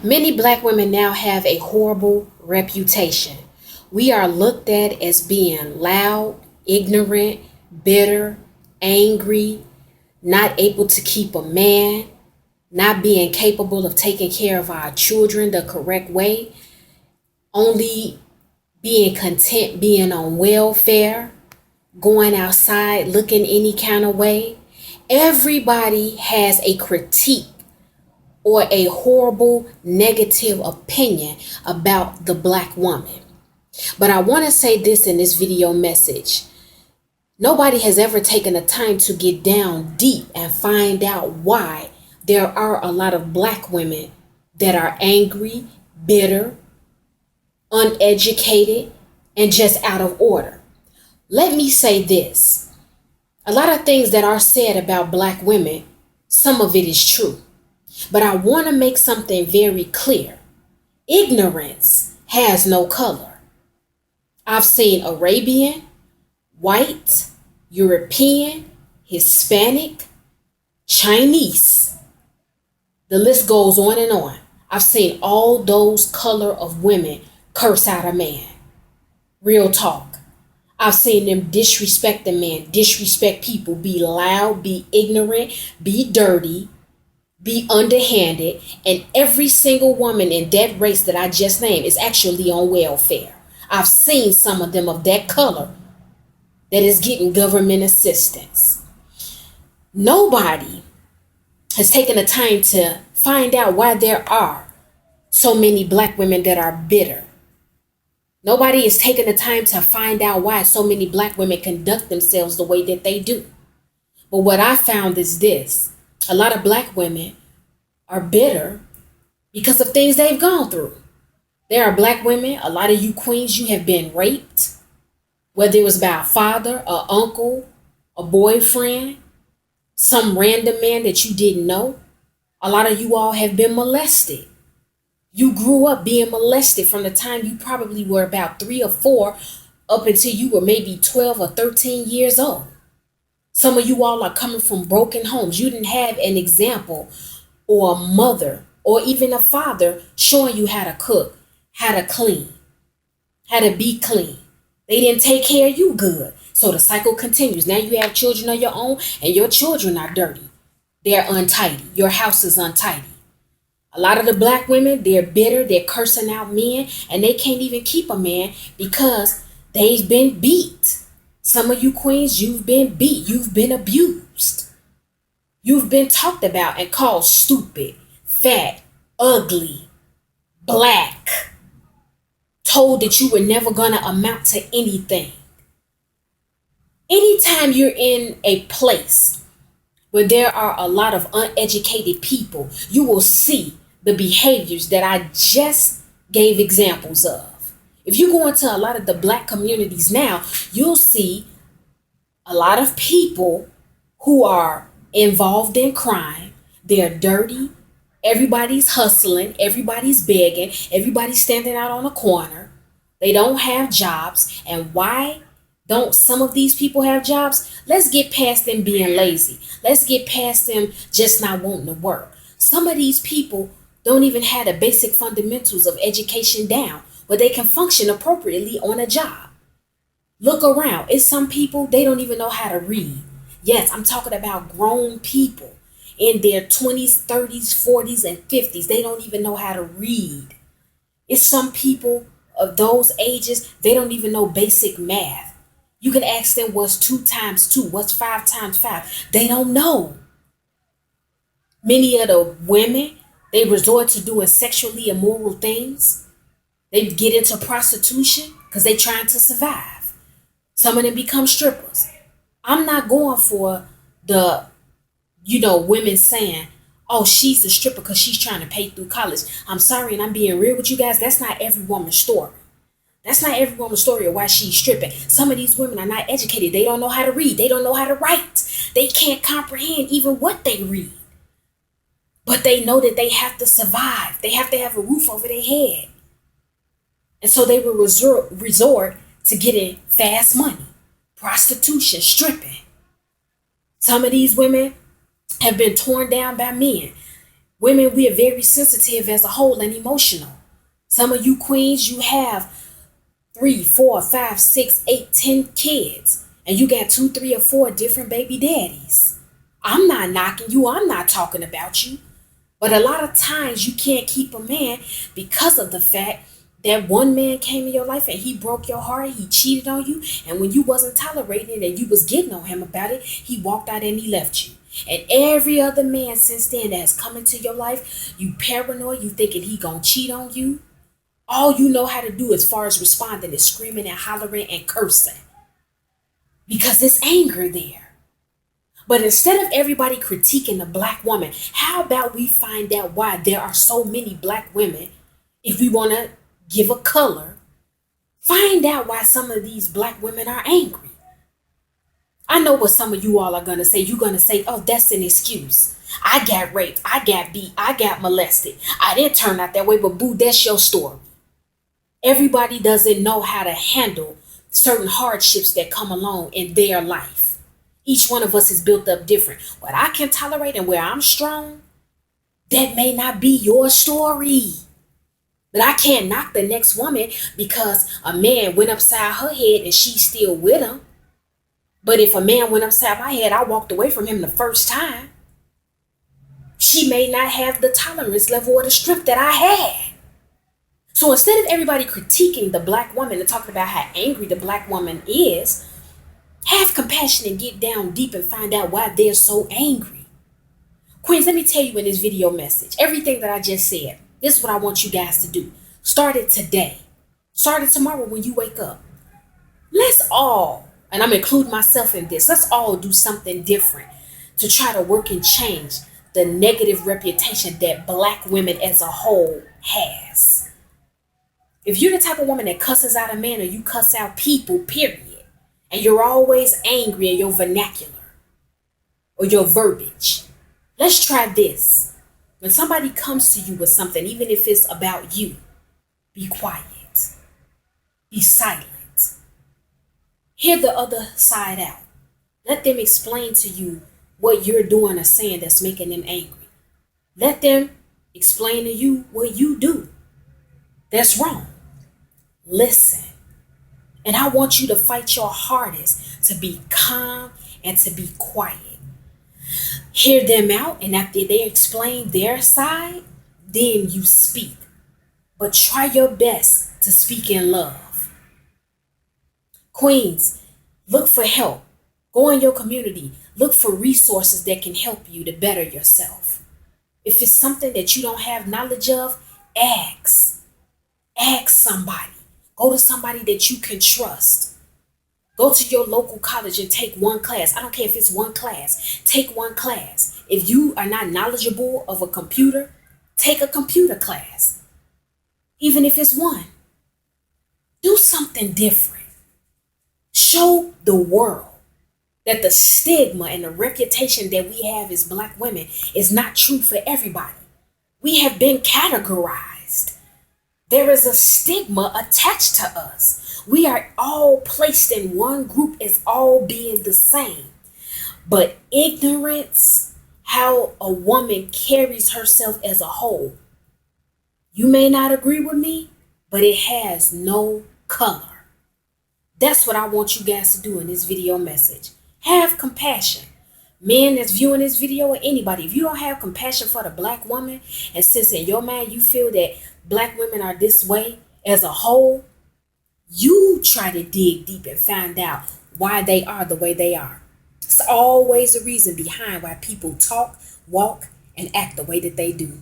Many black women now have a horrible reputation. We are looked at as being loud, ignorant, bitter, angry, not able to keep a man, not being capable of taking care of our children the correct way, only being content being on welfare, going outside looking any kind of way. Everybody has a critique or a horrible negative opinion about the black woman. But I want to say this in this video message. Nobody has ever taken the time to get down deep and find out why there are a lot of black women that are angry, bitter, uneducated, and just out of order. Let me say this. A lot of things that are said about black women, some of it is true. But I want to make something very clear. Ignorance has no color. I've seen Arabian, white, European, Hispanic, Chinese. The list goes on and on. I've seen all those color of women curse out a man. Real talk. I've seen them disrespect a man, disrespect people, be loud, be ignorant, be dirty, be underhanded, and every single woman in that race that I just named is actually on welfare. I've seen some of them of that color that is getting government assistance. Nobody has taken the time to find out why there are so many black women that are bitter. Nobody is taking the time to find out why so many black women conduct themselves the way that they do. But what I found is this. A lot of black women are bitter because of things they've gone through. There are black women, a lot of you queens, you have been raped, whether it was by a father, a uncle, a boyfriend, some random man that you didn't know. A lot of you all have been molested. You grew up being molested from the time you probably were about 3 or 4 up until you were maybe 12 or 13 years old. Some of you all are coming from broken homes. You didn't have an example or a mother or even a father showing you how to cook, how to clean, how to be clean. They didn't take care of you good. So the cycle continues. Now you have children of your own and your children are dirty. They're untidy. Your house is untidy. A lot of the black women, they're bitter. They're cursing out men and they can't even keep a man because they've been beat. Some of you queens, you've been beat. You've been abused. You've been talked about and called stupid, fat, ugly, black, told that you were never going to amount to anything. Anytime you're in a place where there are a lot of uneducated people, you will see the behaviors that I just gave examples of. If you go into a lot of the black communities now, you'll see a lot of people who are involved in crime. They're dirty. Everybody's hustling. Everybody's begging. Everybody's standing out on a corner. They don't have jobs. And why don't some of these people have jobs? Let's get past them being lazy. Let's get past them just not wanting to work. Some of these people don't even have the basic fundamentals of education down, but they can function appropriately on a job. Look around. It's some people, they don't even know how to read. Yes, I'm talking about grown people in their 20s, 30s, 40s, and 50s. They don't even know how to read. It's some people of those ages, they don't even know basic math. You can ask them what's 2 times 2, what's 5 times 5. They don't know. Many of the women, they resort to doing sexually immoral things. They get into prostitution because they're trying to survive. Some of them become strippers. I'm not going for the, women saying, oh, she's a stripper because she's trying to pay through college. I'm sorry, and I'm being real with you guys. That's not every woman's story. That's not every woman's story of why she's stripping. Some of these women are not educated. They don't know how to read. They don't know how to write. They can't comprehend even what they read. But they know that they have to survive. They have to have a roof over their head. And so they will resort to getting fast money, prostitution, stripping. Some of these women have been torn down by men. Women, we are very sensitive as a whole and emotional. Some of you queens, you have 3, 4, 5, 6, 8, 10 kids, and you got 2, 3, or 4 different baby daddies. I'm not knocking you. I'm not talking about you. But a lot of times you can't keep a man because of the fact that one man came in your life and he broke your heart, he cheated on you, and when you wasn't tolerating it and you was getting on him about it, he walked out and he left you. And every other man since then that has come into your life, you paranoid, you thinking he gonna cheat on you. All you know how to do as far as responding is screaming and hollering and cursing. Because it's anger there. But instead of everybody critiquing the black woman, how about we find out why there are so many black women? If we want to give a color, find out why some of these black women are angry. I know what some of you all are going to say. You're going to say, oh, that's an excuse. I got raped. I got beat. I got molested. I didn't turn out that way, but boo, that's your story. Everybody doesn't know how to handle certain hardships that come along in their life. Each one of us is built up different. What I can tolerate and where I'm strong, that may not be your story. But I can't knock the next woman because a man went upside her head and she's still with him. But if a man went upside my head, I walked away from him the first time. She may not have the tolerance level or the strength that I had. So instead of everybody critiquing the black woman and talking about how angry the black woman is, have compassion and get down deep and find out why they're so angry. Queens, let me tell you in this video message, everything that I just said, this is what I want you guys to do. Start it today. Start it tomorrow when you wake up. Let's all, and I'm including myself in this, let's all do something different to try to work and change the negative reputation that black women as a whole has. If you're the type of woman that cusses out a man or you cuss out people, period, and you're always angry in your vernacular or your verbiage, let's try this. When somebody comes to you with something, even if it's about you, be quiet. Be silent. Hear the other side out. Let them explain to you what you're doing or saying that's making them angry. Let them explain to you what you do that's wrong. Listen. And I want you to fight your hardest to be calm and to be quiet. Hear them out, and after they explain their side, then you speak. But try your best to speak in love. Queens, look for help. Go in your community. Look for resources that can help you to better yourself. If it's something that you don't have knowledge of, ask. Ask somebody. Go to somebody that you can trust. Go to your local college and take one class. I don't care if it's one class. Take one class. If you are not knowledgeable of a computer, take a computer class. Even if it's one. Do something different. Show the world that the stigma and the reputation that we have as black women is not true for everybody. We have been categorized. There is a stigma attached to us. We are all placed in one group as all being the same. But ignorance, how a woman carries herself as a whole, you may not agree with me, but it has no color. That's what I want you guys to do in this video message. Have compassion. Men that's viewing this video, or anybody, if you don't have compassion for the black woman, and since in your mind you feel that black women are this way as a whole, you try to dig deep and find out why they are the way they are. It's always a reason behind why people talk, walk, and act the way that they do.